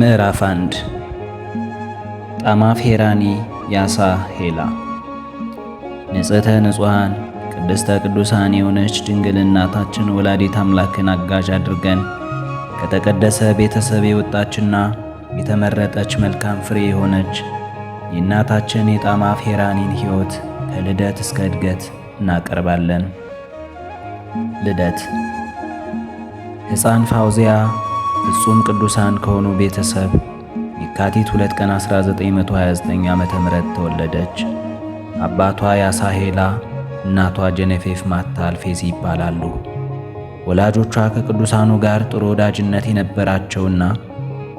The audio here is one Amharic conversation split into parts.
ምዕራፍ 1 ጣማፌራኒ ያሳሄላ። ንጽሕተ ንጹሐን ቅድስተ ቅዱሳን የሆነች ድንግል እናታችን ወላዲት አምላክን አጋዥ አድርገን ከተቀደሰ ቤተሰብ የወጣችና የተመረጠች መልካም ፍሬ የሆነች የእናታችን የጣማፌራኒን ሕይወት ከልደት እስከ ዕድገት እናቀርባለን። ልደት። ሕፃን ፋውዚያ ፍጹም ቅዱሳን ከሆኑ ቤተሰብ የካቲት 2 ቀን 1929 ዓ.ም ተወለደች። አባቷ ያሳሄላ፣ እናቷ ጀነፌፍ ማታ አልፌዚ ይባላሉ። ወላጆቿ ከቅዱሳኑ ጋር ጥሩ ወዳጅነት የነበራቸውና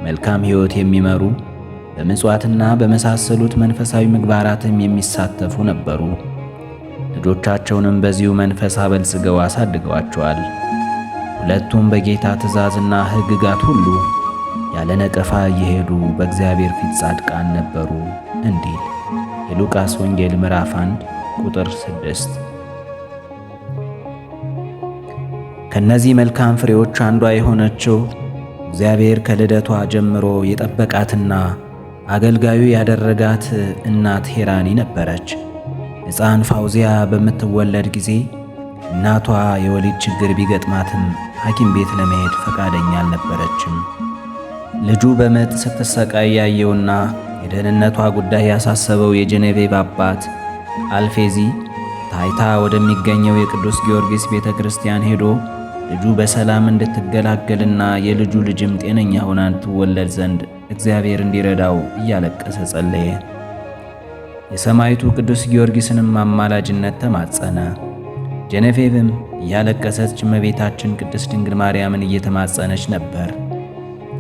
መልካም ሕይወት የሚመሩ በምጽዋትና በመሳሰሉት መንፈሳዊ ምግባራትም የሚሳተፉ ነበሩ። ልጆቻቸውንም በዚሁ መንፈስ አበልጽገው አሳድገዋቸዋል። ሁለቱም በጌታ ትእዛዝና ሕግጋት ሁሉ ያለ ነቀፋ እየሄዱ በእግዚአብሔር ፊት ጻድቃን ነበሩ እንዲል የሉቃስ ወንጌል ምዕራፍ 1 ቁጥር 6። ከነዚህ መልካም ፍሬዎች አንዷ የሆነችው እግዚአብሔር ከልደቷ ጀምሮ የጠበቃትና አገልጋዩ ያደረጋት እናት ሄራኒ ነበረች። ሕፃን ፋውዚያ በምትወለድ ጊዜ እናቷ የወሊድ ችግር ቢገጥማትም ሐኪም ቤት ለመሄድ ፈቃደኛ አልነበረችም። ልጁ በምጥ ስትሰቃይ ያየውና የደህንነቷ ጉዳይ ያሳሰበው የጀኔቬቭ አባት አልፌዚ ታይታ ወደሚገኘው የቅዱስ ጊዮርጊስ ቤተ ክርስቲያን ሄዶ ልጁ በሰላም እንድትገላገልና የልጁ ልጅም ጤነኛ ሆና ትወለድ ዘንድ እግዚአብሔር እንዲረዳው እያለቀሰ ጸለየ። የሰማዕቱ ቅዱስ ጊዮርጊስንም አማላጅነት ተማጸነ። ጀነፌቭም እያለቀሰች እመቤታችን ቅድስት ድንግል ማርያምን እየተማጸነች ነበር።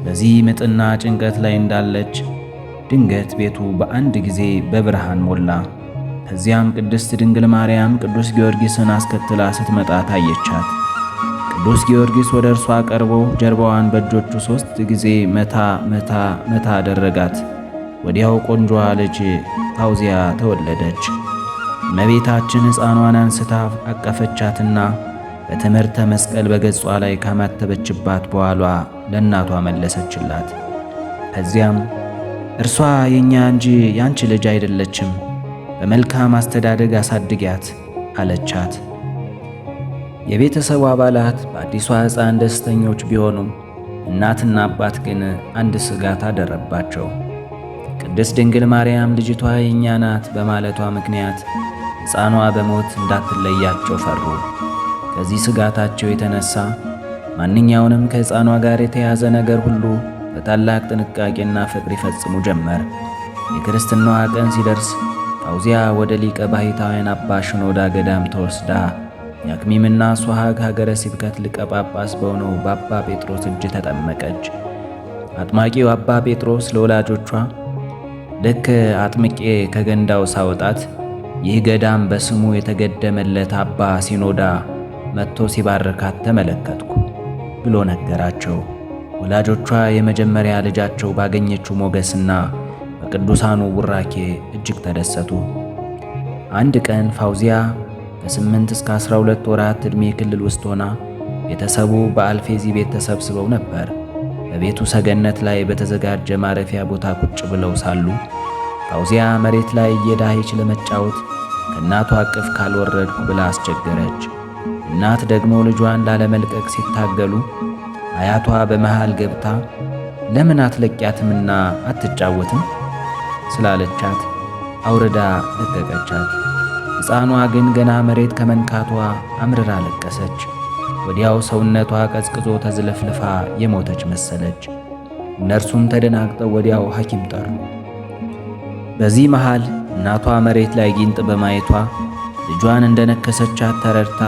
በዚህ ምጥና ጭንቀት ላይ እንዳለች ድንገት ቤቱ በአንድ ጊዜ በብርሃን ሞላ። ከዚያም ቅድስት ድንግል ማርያም ቅዱስ ጊዮርጊስን አስከትላ ስትመጣ ታየቻት። ቅዱስ ጊዮርጊስ ወደ እርሷ ቀርቦ ጀርባዋን በእጆቹ 3 ጊዜ መታ መታ መታ አደረጋት። ወዲያው ቆንጆዋ ልጅ ፋውዚያ ተወለደች። እመቤታችን ሕፃኗን አንስታ አቀፈቻትና በትምህርተ መስቀል በገጿ ላይ ካማተበችባት በኋላ ለእናቷ መለሰችላት። ከዚያም እርሷ የእኛ እንጂ ያንቺ ልጅ አይደለችም፣ በመልካም አስተዳደግ አሳድጊያት አለቻት። የቤተሰቡ አባላት በአዲሷ ሕፃን ደስተኞች ቢሆኑም እናትና አባት ግን አንድ ስጋት አደረባቸው። ቅድስት ድንግል ማርያም ልጅቷ የእኛ ናት በማለቷ ምክንያት ሕፃኗ በሞት እንዳትለያቸው ፈሩ። ከዚህ ስጋታቸው የተነሳ ማንኛውንም ከሕፃኗ ጋር የተያዘ ነገር ሁሉ በታላቅ ጥንቃቄና ፍቅር ይፈጽሙ ጀመር። የክርስትናዋ ቀን ሲደርስ ፋውዚያ ወደ ሊቀ ባሕታውያን አባ ሽኖዳ ገዳም ተወስዳ የአክሚምና ሶሐግ ሀገረ ስብከት ሊቀ ጳጳስ በሆነው በአባ ጴጥሮስ እጅ ተጠመቀች። አጥማቂው አባ ጴጥሮስ ለወላጆቿ ልክ አጥምቄ ከገንዳው ሳወጣት ይህ ገዳም በስሙ የተገደመለት አባ ሲኖዳ መጥቶ ሲባርካት ተመለከትኩ ብሎ ነገራቸው። ወላጆቿ የመጀመሪያ ልጃቸው ባገኘችው ሞገስና በቅዱሳኑ ቡራኬ እጅግ ተደሰቱ። አንድ ቀን ፋውዚያ ከ8 እስከ 12 ወራት ዕድሜ ክልል ውስጥ ሆና ቤተሰቡ በአልፌዚ ቤት ተሰብስበው ነበር። በቤቱ ሰገነት ላይ በተዘጋጀ ማረፊያ ቦታ ቁጭ ብለው ሳሉ ፋውዚያ መሬት ላይ እየዳኸች ለመጫወት ከእናቷ እቅፍ ካልወረድኩ ብላ አስቸገረች። እናት ደግሞ ልጇን ላለመልቀቅ ሲታገሉ አያቷ በመሃል ገብታ ለምን አትለቂያትምና አትጫወትም ስላለቻት አውርዳ ለቀቀቻት። ሕፃኗ ግን ገና መሬት ከመንካቷ አምርራ ለቀሰች። ወዲያው ሰውነቷ ቀዝቅዞ ተዝለፍልፋ የሞተች መሰለች። እነርሱም ተደናግጠው ወዲያው ሐኪም ጠሩ። በዚህ መሃል እናቷ መሬት ላይ ጊንጥ በማየቷ ልጇን እንደነከሰቻት ተረድታ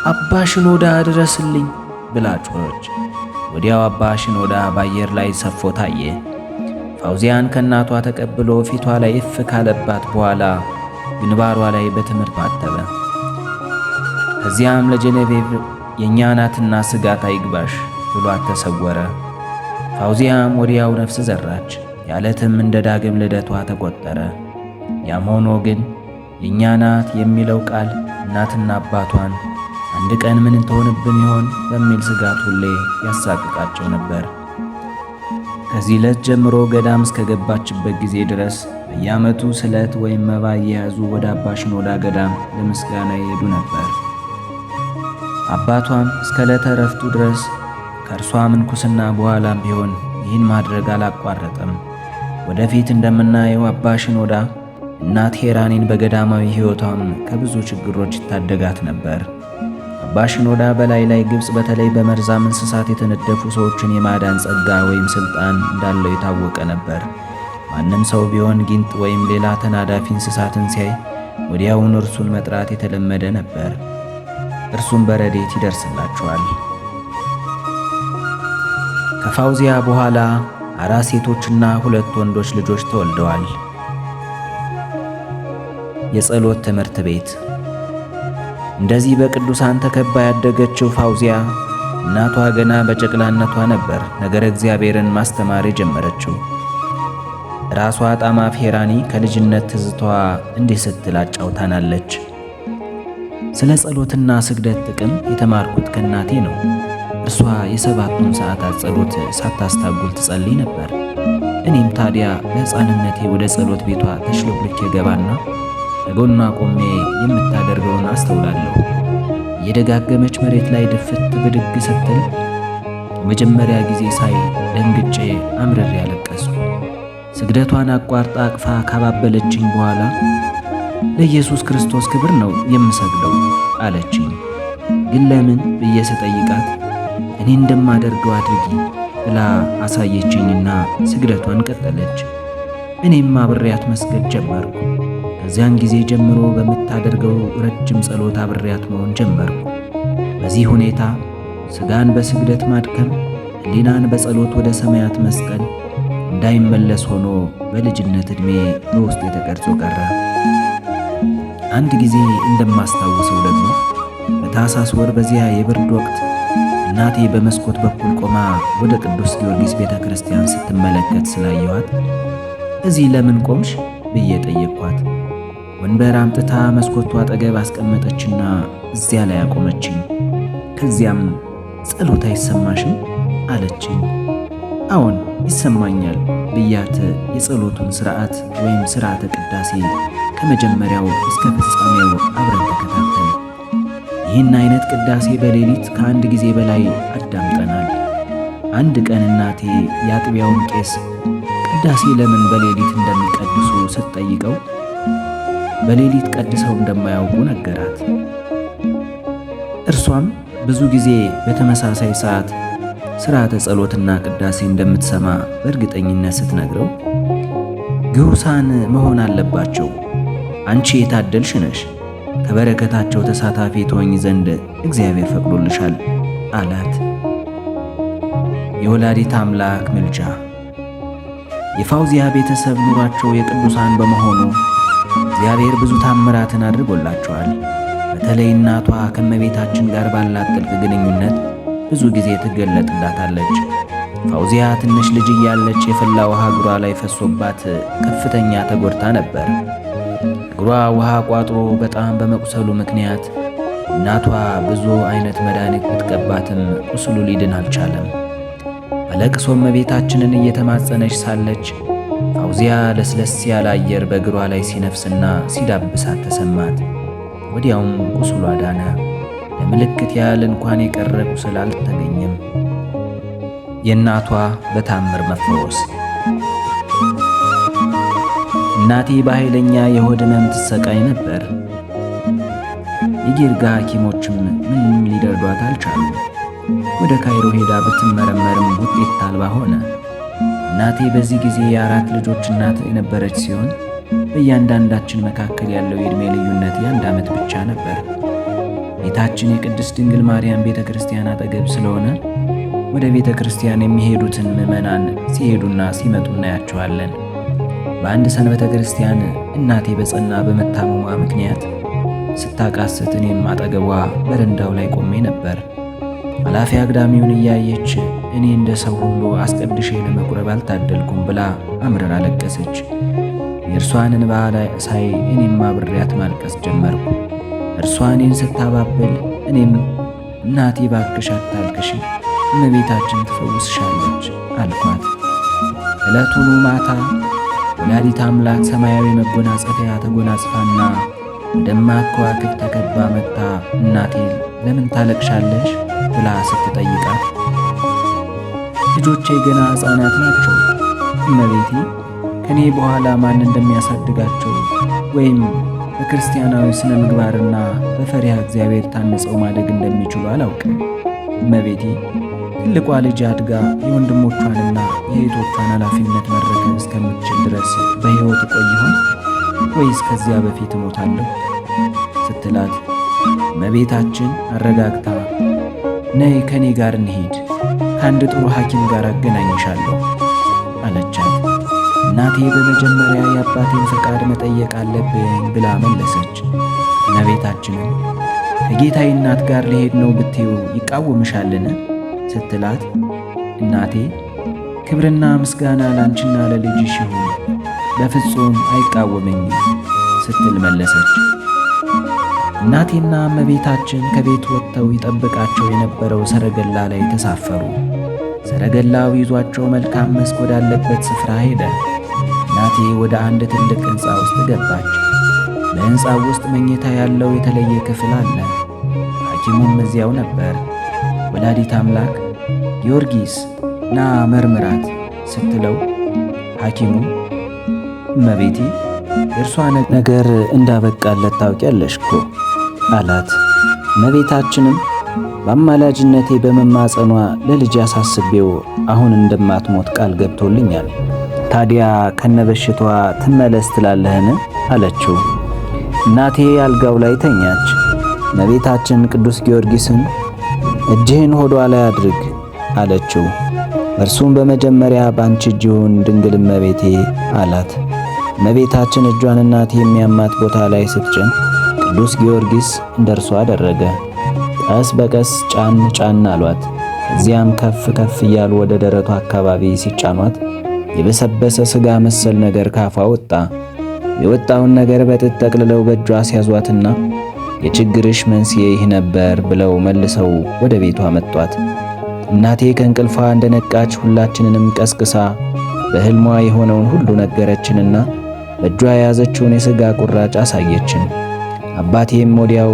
አባ ሽኖዳ ድረስልኝ ብላ ጮኸች። ወዲያው አባ ሽኖዳ በአየር ላይ ሰፎ ታየ። ፋውዚያን ከእናቷ ተቀብሎ ፊቷ ላይ እፍ ካለባት በኋላ ግንባሯ ላይ በትምህርት ማተበ። ከዚያም ለጀኔቬቭ የእኛ ናትና ስጋት አይግባሽ ብሏት ተሰወረ። ፋውዚያም ወዲያው ነፍስ ዘራች። ያለትም እንደ ዳግም ልደቷ ተቆጠረ። ያም ሆኖ ግን የእኛ ናት የሚለው ቃል እናትና አባቷን አንድ ቀን ምን ትሆንብን ይሆን በሚል ስጋት ሁሌ ያሳቅቃቸው ነበር። ከዚህ ዕለት ጀምሮ ገዳም እስከገባችበት ጊዜ ድረስ በየዓመቱ ስለት ወይም መባ እየያዙ ወደ አባ ሽኖዳ ገዳም ለምስጋና ይሄዱ ነበር። አባቷም እስከ ዕለተ ዕረፍቱ ድረስ ከእርሷ ምንኩስና በኋላም ቢሆን ይህን ማድረግ አላቋረጠም። ወደፊት እንደምናየው አባ ሽኖዳ እናት ሄራኒን በገዳማዊ ሕይወቷም ከብዙ ችግሮች ይታደጋት ነበር። አባ ሽኖዳ በላይ ግብፅ በተለይ በመርዛም እንስሳት የተነደፉ ሰዎችን የማዳን ጸጋ ወይም ሥልጣን እንዳለው የታወቀ ነበር። ማንም ሰው ቢሆን ጊንጥ ወይም ሌላ ተናዳፊ እንስሳትን ሲያይ ወዲያውን እርሱን መጥራት የተለመደ ነበር። እርሱም በረድኤት ይደርስላቸዋል። ከፋውዚያ በኋላ 4 ሴቶችና 2 ወንዶች ልጆች ተወልደዋል። የጸሎት ትምህርት ቤት። እንደዚህ በቅዱሳን ተከባ ያደገችው ፋውዚያ እናቷ ገና በጨቅላነቷ ነበር ነገረ እግዚአብሔርን ማስተማር የጀመረችው። ራሷ ጣማፍ ሄራኒ ከልጅነት ትዝታዋ እንዲህ ስትል አጫውታናለች። ስለ ጸሎትና ስግደት ጥቅም የተማርኩት ከእናቴ ነው። እርሷ የ7ቱን ሰዓታት ጸሎት ሳታስታጉል ትጸልይ ነበር። እኔም ታዲያ በሕፃንነቴ ወደ ጸሎት ቤቷ ተሽሎክልኬ ገባና ከጎኗ ቆሜ የምታደርገውን አስተውላለሁ። የደጋገመች መሬት ላይ ድፍት ብድግ ስትል መጀመሪያ ጊዜ ሳይ ደንግጬ አምርሬ ያለቀስኩ። ስግደቷን አቋርጣ አቅፋ ካባበለችኝ በኋላ ለኢየሱስ ክርስቶስ ክብር ነው የምሰግደው አለችኝ። ግን ለምን ብዬ ስጠይቃት እኔ እንደማደርገው አድርጊ ብላ አሳየችኝና ስግደቷን ቀጠለች። እኔም አብሬያት መስገድ ጀመርኩ። ከዚያን ጊዜ ጀምሮ በምታደርገው ረጅም ጸሎት አብሬያት መሆን ጀመርኩ። በዚህ ሁኔታ ሥጋን በስግደት ማድከም፣ ሕሊናን በጸሎት ወደ ሰማያት መስቀል እንዳይመለስ ሆኖ በልጅነት ዕድሜ በውስጤ ተቀርጾ ቀረ። አንድ ጊዜ እንደማስታውሰው ደግሞ በታኅሳስ ወር በዚያ የብርድ ወቅት እናቴ በመስኮት በኩል ቆማ ወደ ቅዱስ ጊዮርጊስ ቤተ ክርስቲያን ስትመለከት ስላየኋት እዚህ ለምን ቆምሽ ብዬ ጠየቅኳት። ወንበር አምጥታ መስኮቱ አጠገብ አስቀመጠችና እዚያ ላይ አቆመችኝ። ከዚያም ጸሎት አይሰማሽም አለችኝ። አዎን ይሰማኛል ብያት የጸሎቱን ሥርዓት ወይም ሥርዓተ ቅዳሴ ከመጀመሪያው እስከ ፍጻሜው አብረን ተከታተል። ይህን አይነት ቅዳሴ በሌሊት ከአንድ ጊዜ በላይ አዳምጠናል። አንድ ቀን እናቴ የአጥቢያውን ቄስ ቅዳሴ ለምን በሌሊት እንደሚቀድሱ ስትጠይቀው በሌሊት ቀድሰው እንደማያውቁ ነገራት። እርሷም ብዙ ጊዜ በተመሳሳይ ሰዓት ሥርዓተ ጸሎትና ቅዳሴ እንደምትሰማ በእርግጠኝነት ስትነግረው ግሁሳን መሆን አለባቸው፣ አንቺ የታደልሽ ነሽ፣ ከበረከታቸው ተሳታፊ ትሆኝ ዘንድ እግዚአብሔር ፈቅዶልሻል አላት። የወላዲት አምላክ ምልጃ። የፋውዚያ ቤተሰብ ኑሯቸው የቅዱሳን በመሆኑ እግዚአብሔር ብዙ ታምራትን አድርጎላቸዋል። በተለይ እናቷ ከእመቤታችን ጋር ባላት ጥልቅ ግንኙነት ብዙ ጊዜ ትገለጥላታለች። ፋውዚያ ትንሽ ልጅ እያለች የፈላ ውሃ እግሯ ላይ ፈሶባት ከፍተኛ ተጎድታ ነበር። እግሯ ውሃ ቋጥሮ በጣም በመቁሰሉ ምክንያት እናቷ ብዙ አይነት መድኃኒት ብትቀባትም ቁስሉ ሊድን አልቻለም። በለቅሶ እመቤታችንን እየተማጸነች ሳለች ፋውዚያ ለስለስ ያለ አየር በእግሯ ላይ ሲነፍስና ሲዳብሳት ተሰማት። ወዲያውም ቁስሏ ዳነ። ለምልክት ያህል እንኳን የቀረ ቁስል አልተገኘም። የእናቷ በታምር መፈወስ። እናቴ በኃይለኛ የሆድ ሕመም ትሰቃይ ነበር። የጌርጋ ሐኪሞችም ምንም ሊረዷት አልቻሉም። ወደ ካይሮ ሄዳ ብትመረመርም ውጤት አልባ ሆነ። እናቴ በዚህ ጊዜ የ4 ልጆች እናት የነበረች ሲሆን በእያንዳንዳችን መካከል ያለው የዕድሜ ልዩነት የ1 ዓመት ብቻ ነበር። ቤታችን የቅድስት ድንግል ማርያም ቤተ ክርስቲያን አጠገብ ስለሆነ ወደ ቤተ ክርስቲያን የሚሄዱትን ምዕመናን ሲሄዱና ሲመጡ እናያቸዋለን። በአንድ ሰንበተ ክርስቲያን እናቴ በጸና በመታመሟ ምክንያት ስታቃስት እኔም አጠገቧ በረንዳው ላይ ቆሜ ነበር። ኃላፊ አግዳሚውን እያየች እኔ እንደ ሰው ሁሉ አስቀድሼ ለመቁረብ አልታደልኩም ብላ አምርራ አለቀሰች። የእርሷን እንባ ሳይ እኔም አብሬያት ማልቀስ ጀመርኩ። እርሷ እኔን ስታባብል እኔም እናቴ ባክሽ አታልቅሺ፣ እመቤታችን ትፈውስሻለች አልኳት። ዕለቱኑ ማታ ወላዲተ አምላክ ሰማያዊ መጎናጸፊያ ተጎናጽፋና በደማቅ ከዋክብት ተከባ መጥታ እናቴ ለምን ታለቅሻለሽ ብላ ስትጠይቃት ልጆቼ ገና ሕፃናት ናቸው እመቤቴ፣ ከኔ በኋላ ማን እንደሚያሳድጋቸው ወይም በክርስቲያናዊ ስነ ምግባርና በፈሪሃ እግዚአብሔር ታንጸው ማደግ እንደሚችሉ አላውቅም። እመቤቴ፣ ትልቋ ልጅ አድጋ የወንድሞቿንና የእህቶቿን ኃላፊነት መረከብ እስከምትችል ድረስ በሕይወት እቆይ ይሆን ወይስ ከዚያ በፊት እሞታለሁ ስትላት እመቤታችን አረጋግታ ነይ ከኔ ጋር እንሂድ፣ ከአንድ ጥሩ ሐኪም ጋር አገናኝሻለሁ አለቻት። እናቴ በመጀመሪያ የአባቴን ፈቃድ መጠየቅ አለብኝ ብላ መለሰች። እመቤታችንም ከጌታዬ እናት ጋር ልሄድ ነው ብትዩ ይቃወምሻልን ስትላት እናቴ ክብርና ምስጋና ላንቺና ለልጅሽ ይሁን፣ በፍጹም አይቃወመኝም ስትል መለሰች። እናቴና እመቤታችን ከቤት ወጥተው ይጠብቃቸው የነበረው ሰረገላ ላይ ተሳፈሩ። ሰረገላው ይዟቸው መልካም መስክ ወዳለበት ስፍራ ሄደ። እናቴ ወደ አንድ ትልቅ ሕንፃ ውስጥ ገባች። በሕንፃው ውስጥ መኝታ ያለው የተለየ ክፍል አለ። ሐኪሙም እዚያው ነበር። ወላዲተ አምላክ ጊዮርጊስ ና መርምራት ስትለው ሐኪሙ እመቤቴ የእርሷ ነገር እንዳበቃለት ታውቂያለሽ እኮ አላት። እመቤታችንም በአማላጅነቴ በመማጸኗ ለልጅ አሳስቤው አሁን እንደማትሞት ቃል ገብቶልኛል። ታዲያ ከነበሽታዋ ትመለስ ትላለህን አለችው። እናቴ አልጋው ላይ ተኛች። እመቤታችን ቅዱስ ጊዮርጊስን እጅህን ሆዷ ላይ አድርግ አለችው። እርሱም በመጀመሪያ ባንቺ እጅ ይሁን ድንግል እመቤቴ አላት። እመቤታችን እጇን እናቴ የሚያማት ቦታ ላይ ስትጭን ቅዱስ ጊዮርጊስ እንደርሷ አደረገ። ቀስ በቀስ ጫን ጫን አሏት። እዚያም ከፍ ከፍ እያሉ ወደ ደረቷ አካባቢ ሲጫኗት የበሰበሰ ሥጋ መሰል ነገር ካፏ ወጣ። የወጣውን ነገር በጥጥ ጠቅልለው በእጇ ሲያዟትና የችግርሽ መንስኤ ይህ ነበር ብለው መልሰው ወደ ቤቷ መጧት። እናቴ ከእንቅልፏ እንደነቃች ሁላችንንም ቀስቅሳ በሕልሟ የሆነውን ሁሉ ነገረችንና በእጇ የያዘችውን የሥጋ ቁራጭ አሳየችን። አባቴም ወዲያው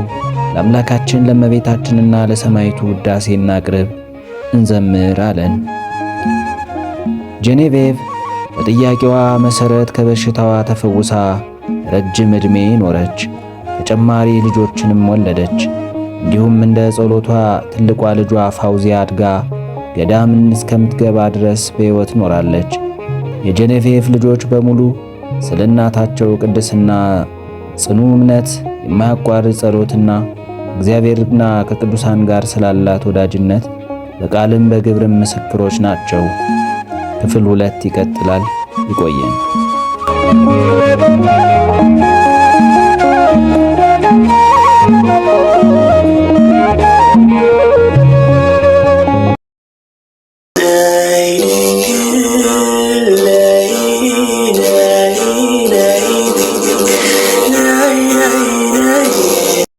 ለአምላካችን ለእመቤታችንና ለሰማይቱ ውዳሴ እናቅርብ እንዘምር አለን። ጄኔቬቭ በጥያቄዋ መሠረት ከበሽታዋ ተፈውሳ ረጅም ዕድሜ ኖረች። ተጨማሪ ልጆችንም ወለደች። እንዲሁም እንደ ጸሎቷ ትልቋ ልጇ ፋውዚያ አድጋ ገዳምን እስከምትገባ ድረስ በሕይወት ኖራለች። የጄኔቬቭ ልጆች በሙሉ ስለ እናታቸው ቅድስና፣ ጽኑ እምነት፣ የማያቋርጥ ጸሎትና እግዚአብሔርና ከቅዱሳን ጋር ስላላት ወዳጅነት በቃልም በግብርም ምስክሮች ናቸው። ክፍል 2 ይቀጥላል። ይቆየን።